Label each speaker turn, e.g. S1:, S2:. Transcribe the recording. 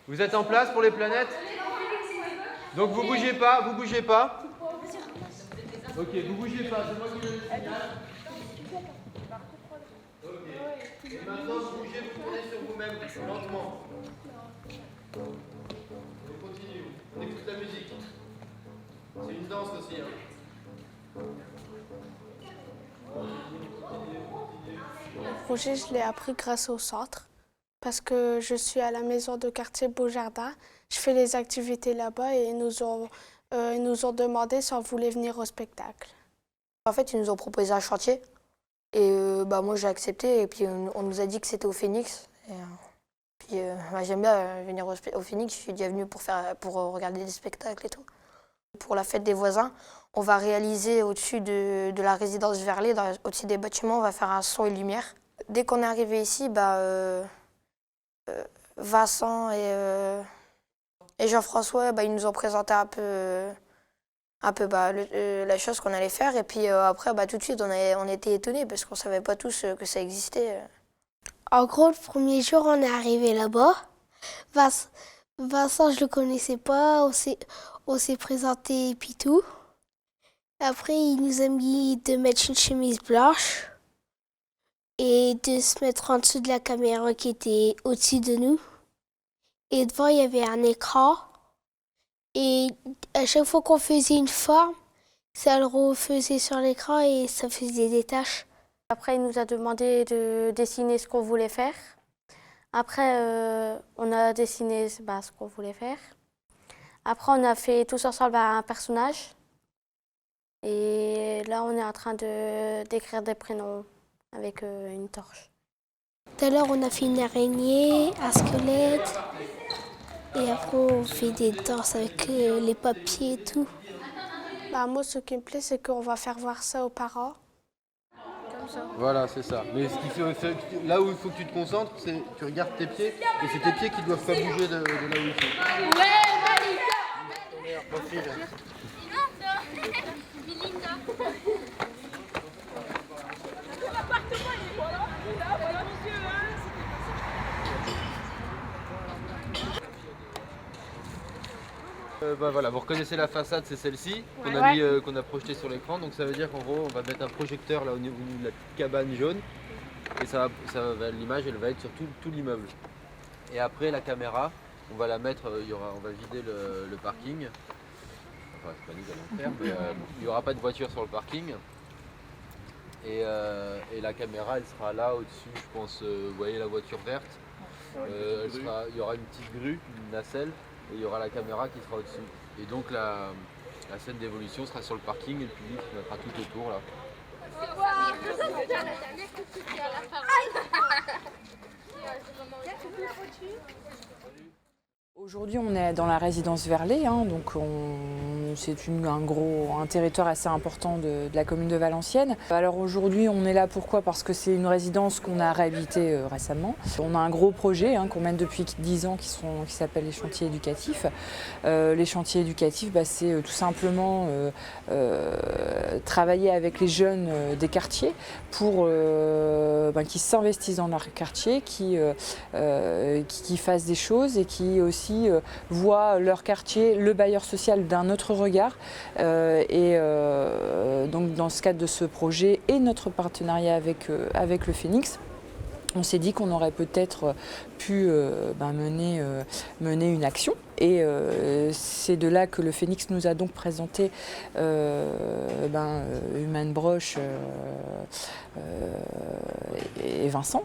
S1: Vous êtes en place pour les planètes? Donc vous bougez pas, vous bougez pas. Ok, vous bougez pas, c'est moi qui donne le signal. Ok. Et maintenant vous bougez, vous tournez sur vous-même, lentement. On continue, on écoute la musique. C'est une danse aussi. Hein.
S2: Le projet, je l'ai appris grâce au centre, parce que je suis à la maison de quartier Beaujardin. Je fais les activités là-bas et ils nous ont demandé si on voulait venir au spectacle.
S3: En fait, ils nous ont proposé un chantier et moi j'ai accepté et puis on nous a dit que c'était au Phénix. J'aime bien venir au Phénix, je suis déjà venue pour regarder des spectacles et tout. Pour la fête des voisins, on va réaliser au-dessus de la résidence Verlet, au-dessus des bâtiments, on va faire un son et lumière. Dès qu'on est arrivé ici, Vincent et Jean-François, ils nous ont présenté un peu la chose qu'on allait faire. Et puis après, tout de suite, on était étonnés parce qu'on ne savait pas tous que ça existait.
S4: En gros, le premier jour, on est arrivé là-bas. Vincent, je le connaissais pas. On s'est présenté et puis tout. Après, il nous a mis de mettre une chemise blanche et de se mettre en dessous de la caméra qui était au-dessus de nous. Et devant, il y avait un écran. Et à chaque fois qu'on faisait une forme, ça le refaisait sur l'écran et ça faisait des taches.
S2: Après, il nous a demandé de dessiner ce qu'on voulait faire. Après, on a dessiné ce qu'on voulait faire. Après, on a fait tous ensemble un personnage. Et là, on est en train d'écrire des prénoms avec une torche.
S4: Tout à l'heure, on a fait une araignée, un squelette. Et après, on fait des danses avec les papiers et tout.
S2: Moi, ce qui me plaît, c'est qu'on va faire voir ça aux parents. Comme ça.
S1: Voilà, c'est ça. Mais ce qui fait, là où il faut que tu te concentres, c'est que tu regardes tes pieds, et c'est tes pieds qui doivent pas bouger de là où ils sont. Ouais, Malika. Voilà, vous reconnaissez la façade, c'est celle-ci qu'on a projetée sur l'écran. Donc ça veut dire qu'en gros, on va mettre un projecteur là au niveau de la cabane jaune et l'image elle va être sur tout l'immeuble. Et après la caméra, on va la mettre, on va vider le parking. Enfin, c'est pas nous qui allons le faire, mais il n'y aura pas de voiture sur le parking. Et la caméra, elle sera là au-dessus, je pense. Vous voyez la voiture verte. Il y aura une petite grue, une nacelle. Et il y aura la caméra qui sera au-dessus. Et donc la scène d'évolution sera sur le parking et le public se mettra tout autour là.
S5: Aujourd'hui, on est dans la résidence Verlet, donc c'est un territoire assez important de la commune de Valenciennes. Alors aujourd'hui, on est là pourquoi? Parce que c'est une résidence qu'on a réhabilitée récemment. On a un gros projet qu'on mène depuis 10 ans qui s'appelle les chantiers éducatifs. Les chantiers éducatifs, c'est tout simplement travailler avec les jeunes des quartiers pour qu'ils s'investissent dans leur quartier, qui fassent des choses et qui aussi voient leur quartier, le bailleur social d'un autre regard. Donc dans ce cadre de ce projet et notre partenariat avec le Phénix, on s'est dit qu'on aurait peut-être pu mener une action. Et c'est de là que le Phénix nous a donc présenté Human Broche et Vincent.